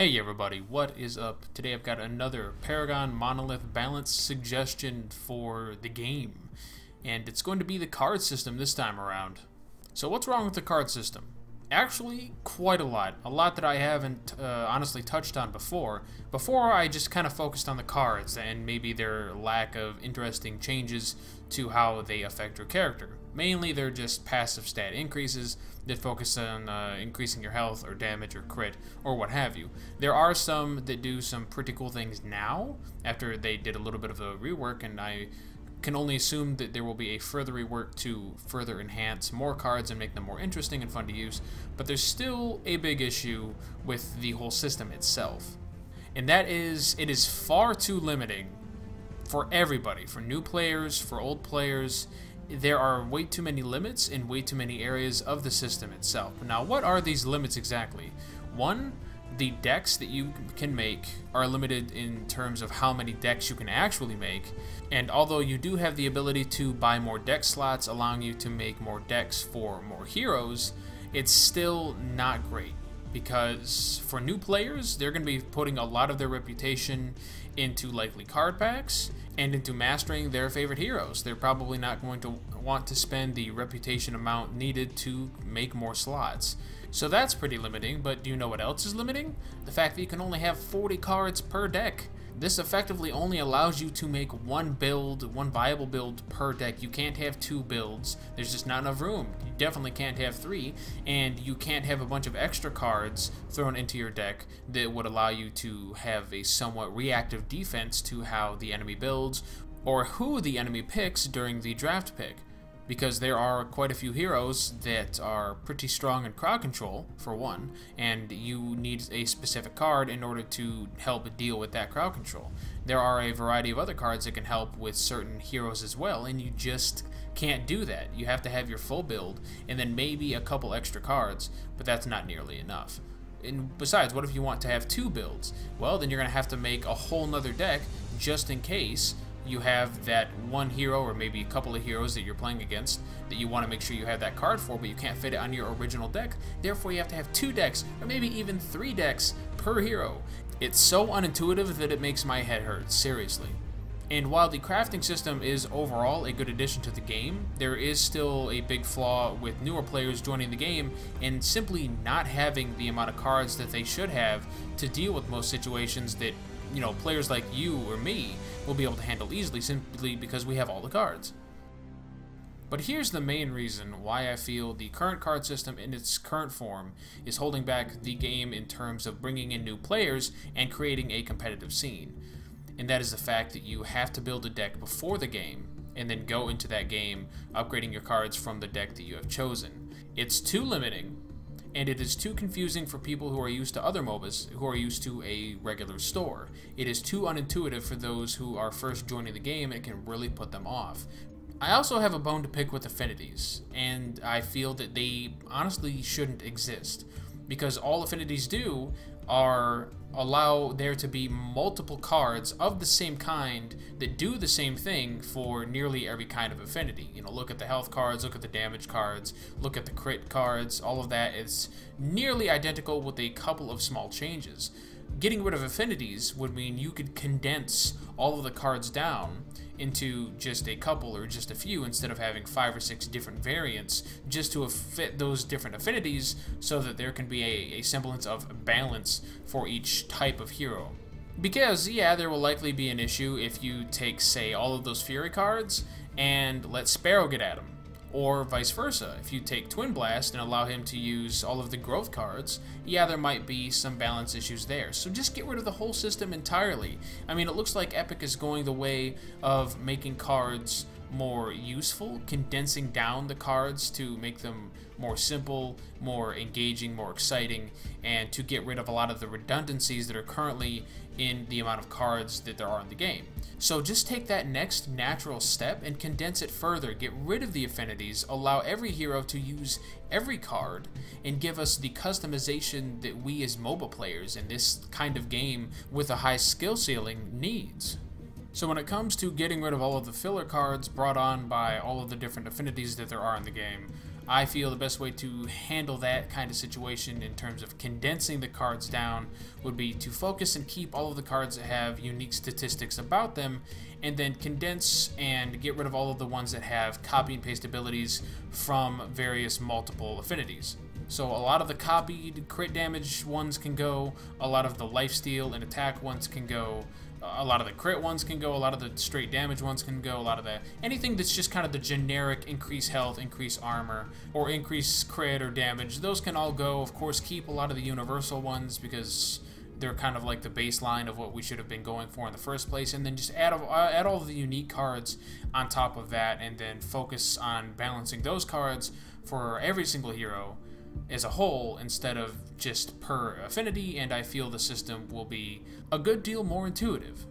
Hey everybody, what is up? Today I've got another Paragon Monolith balance suggestion for the game, and it's going to be the card system this time around. So what's wrong with the card system? Actually, quite a lot that I haven't honestly touched on before. Before I just kind of focused on the cards and maybe their lack of interesting changes to how they affect your character. Mainly they're just passive stat increases that focus on increasing your health or damage or crit or what have you. There are some that do some pretty cool things now after they did a little bit of a rework, and I can only assume that there will be a further rework to further enhance more cards and make them more interesting and fun to use, but there's still a big issue with the whole system itself. And that is, it is far too limiting for everybody, for new players, for old players. There are way too many limits in way too many areas of the system itself. Now, what are these limits exactly? One, the decks that you can make are limited in terms of how many decks you can actually make, and although you do have the ability to buy more deck slots, allowing you to make more decks for more heroes, it's still not great, because for new players, they're going to be putting a lot of their reputation into likely card packs and into mastering their favorite heroes. They're probably not going to want to spend the reputation amount needed to make more slots. So that's pretty limiting, but do you know what else is limiting? The fact that you can only have 40 cards per deck. This effectively only allows you to make one build, one viable build per deck. You can't have two builds. There's just not enough room. You definitely can't have three, and you can't have a bunch of extra cards thrown into your deck that would allow you to have a somewhat reactive defense to how the enemy builds or who the enemy picks during the draft pick. Because there are quite a few heroes that are pretty strong in crowd control, for one, and you need a specific card in order to help deal with that crowd control. There are a variety of other cards that can help with certain heroes as well, and you just can't do that. You have to have your full build, and then maybe a couple extra cards, but that's not nearly enough. And besides, what if you want to have two builds? Well, then you're going to have to make a whole nother deck just in case you have that one hero or maybe a couple of heroes that you're playing against that you want to make sure you have that card for, but you can't fit it on your original deck. Therefore, you have to have two decks or maybe even three decks per hero. It's so unintuitive that it makes my head hurt, seriously. And while the crafting system is overall a good addition to the game, there is still a big flaw with newer players joining the game and simply not having the amount of cards that they should have to deal with most situations that, you know, players like you or me will be able to handle easily simply because we have all the cards. But here's the main reason why I feel the current card system in its current form is holding back the game in terms of bringing in new players and creating a competitive scene. And that is the fact that you have to build a deck before the game and then go into that game upgrading your cards from the deck that you have chosen. It's too limiting, and it is too confusing for people who are used to other MOBAs, who are used to a regular store. It is too unintuitive for those who are first joining the game. It can really put them off. I also have a bone to pick with affinities, and I feel that they honestly shouldn't exist, because all affinities do are allow there to be multiple cards of the same kind that do the same thing for nearly every kind of affinity. You know, look at the health cards, look at the damage cards, look at the crit cards, all of that is nearly identical with a couple of small changes. Getting rid of affinities would mean you could condense all of the cards down into just a couple or just a few instead of having 5 or 6 different variants just to fit those different affinities so that there can be a semblance of balance for each type of hero. Because, yeah, there will likely be an issue if you take, say, all of those Fury cards and let Sparrow get at them. Or vice versa, if you take Twin Blast and allow him to use all of the growth cards, yeah, there might be some balance issues there. So just get rid of the whole system entirely. I mean, it looks like Epic is going the way of making cards more useful, condensing down the cards to make them more simple, more engaging, more exciting, and to get rid of a lot of the redundancies that are currently in the amount of cards that there are in the game. So just take that next natural step and condense it further. Get rid of the affinities, allow every hero to use every card, and give us the customization that we as MOBA players in this kind of game with a high skill ceiling needs. So when it comes to getting rid of all of the filler cards brought on by all of the different affinities that there are in the game, I feel the best way to handle that kind of situation in terms of condensing the cards down would be to focus and keep all of the cards that have unique statistics about them, and then condense and get rid of all of the ones that have copy and paste abilities from various multiple affinities. So a lot of the copied crit damage ones can go, a lot of the lifesteal and attack ones can go, a lot of the crit ones can go, a lot of the straight damage ones can go, a lot of the anything that's just kind of the generic increase health, increase armor, or increase crit or damage, those can all go. Of course, keep a lot of the universal ones because they're kind of like the baseline of what we should have been going for in the first place, and then just add all of the unique cards on top of that, and then focus on balancing those cards for every single hero as a whole instead of just per affinity, and I feel the system will be a good deal more intuitive.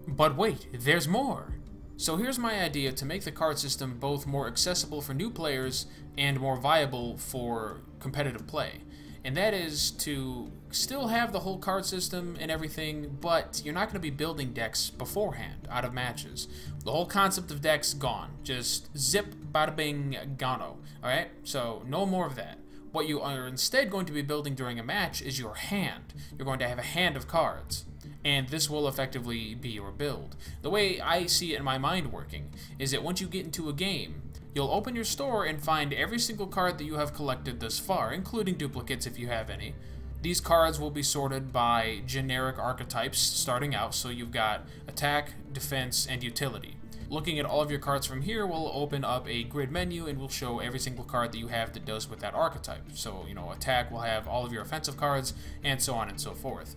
But wait, there's more! So here's my idea to make the card system both more accessible for new players and more viable for competitive play. And that is to still have the whole card system and everything, but you're not going to be building decks beforehand out of matches. The whole concept of decks gone. Just zip, bada bing, gano. Alright? So no more of that. What you are instead going to be building during a match is your hand. You're going to have a hand of cards, and this will effectively be your build. The way I see it in my mind working is that once you get into a game, you'll open your store and find every single card that you have collected thus far, including duplicates if you have any. These cards will be sorted by generic archetypes starting out, so you've got attack, defense, and utility. Looking at all of your cards from here will open up a grid menu and will show every single card that you have that does with that archetype. So, you know, attack will have all of your offensive cards, and so on and so forth.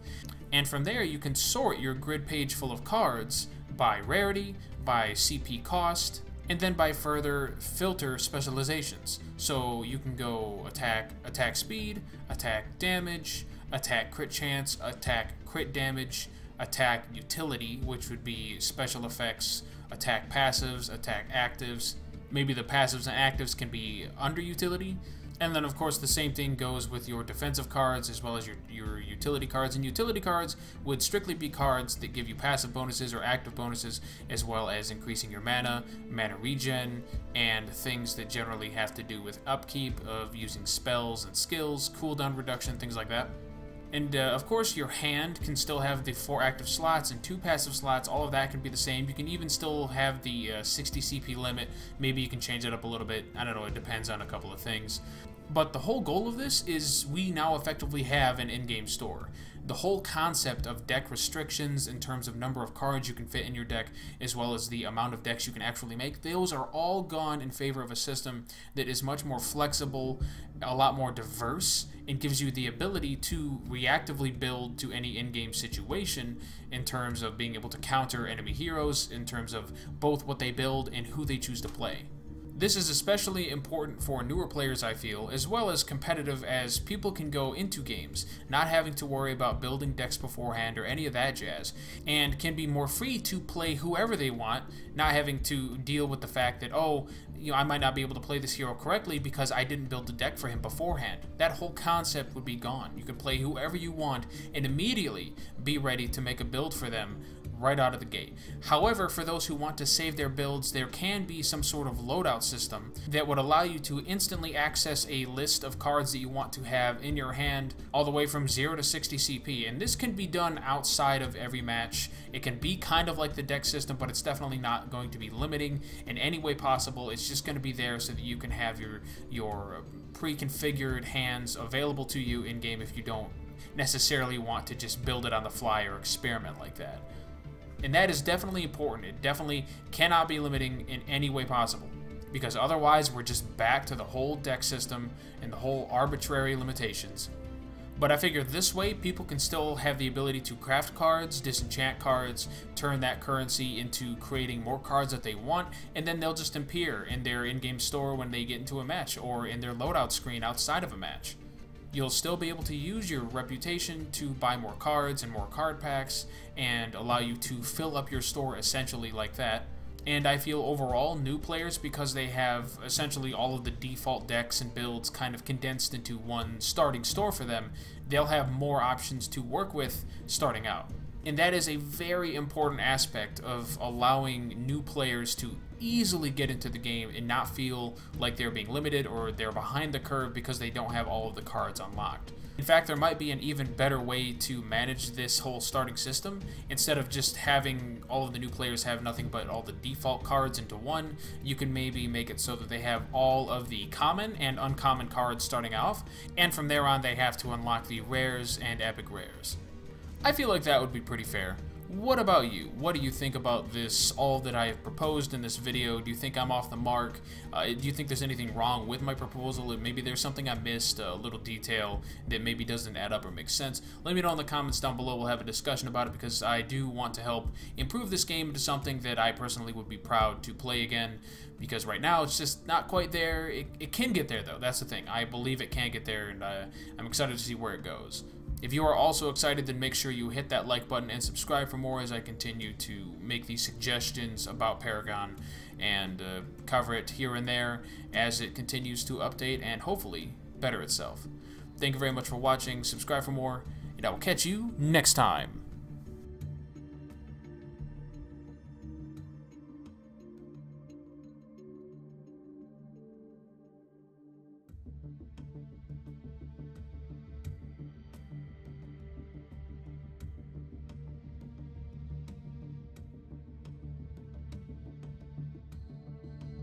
And from there, you can sort your grid page full of cards by rarity, by CP cost, and then by further filter specializations. So you can go attack speed, attack damage, attack crit chance, attack crit damage, attack utility, which would be special effects, attack passives, attack actives. Maybe the passives and actives can be under utility. And then, of course, the same thing goes with your defensive cards as well as your utility cards. And utility cards would strictly be cards that give you passive bonuses or active bonuses, as well as increasing your mana, mana regen, and things that generally have to do with upkeep of using spells and skills, cooldown reduction, things like that. And of course, your hand can still have the 4 active slots and 2 passive slots. All of that can be the same. You can even still have the 60 CP limit. Maybe you can change it up a little bit. I don't know, it depends on a couple of things. But the whole goal of this is we now effectively have an in-game store. The whole concept of deck restrictions in terms of number of cards you can fit in your deck, as well as the amount of decks you can actually make, those are all gone in favor of a system that is much more flexible, a lot more diverse, and gives you the ability to reactively build to any in-game situation in terms of being able to counter enemy heroes, in terms of both what they build and who they choose to play. This is especially important for newer players, I feel, as well as competitive, as people can go into games not having to worry about building decks beforehand or any of that jazz, and can be more free to play whoever they want, not having to deal with the fact that, oh, you know, I might not be able to play this hero correctly because I didn't build the deck for him beforehand. That whole concept would be gone. You could play whoever you want and immediately be ready to make a build for them right out of the gate. However, for those who want to save their builds, there can be some sort of loadout system that would allow you to instantly access a list of cards that you want to have in your hand all the way from 0 to 60 CP, and this can be done outside of every match. It can be kind of like the deck system, but it's definitely not going to be limiting in any way possible. It's just going to be there so that you can have your pre-configured hands available to you in-game if you don't necessarily want to just build it on the fly or experiment like that. And that is definitely important. It definitely cannot be limiting in any way possible, because otherwise we're just back to the whole deck system and the whole arbitrary limitations. But I figure this way people can still have the ability to craft cards, disenchant cards, turn that currency into creating more cards that they want, and then they'll just appear in their in-game store when they get into a match, or in their loadout screen outside of a match. You'll still be able to use your reputation to buy more cards and more card packs, and allow you to fill up your store essentially like that. And I feel overall, new players, because they have essentially all of the default decks and builds kind of condensed into one starting store for them, they'll have more options to work with starting out. And that is a very important aspect of allowing new players to easily get into the game and not feel like they're being limited or they're behind the curve because they don't have all of the cards unlocked. In fact, there might be an even better way to manage this whole starting system. Instead of just having all of the new players have nothing but all the default cards into one, you can maybe make it so that they have all of the common and uncommon cards starting off, and from there on they have to unlock the rares and epic rares. I feel like that would be pretty fair. What about you? What do you think about this, all that I have proposed in this video? Do you think I'm off the mark? Do you think there's anything wrong with my proposal? Maybe there's something I missed, a little detail that maybe doesn't add up or make sense? Let me know in the comments down below. We'll have a discussion about it because I do want to help improve this game into something that I personally would be proud to play again, because right now it's just not quite there. It can get there though, that's the thing. I believe it can get there, and I'm excited to see where it goes. If you are also excited, then make sure you hit that like button and subscribe for more as I continue to make these suggestions about Paragon and cover it here and there as it continues to update and hopefully better itself. Thank you very much for watching, subscribe for more, and I will catch you next time.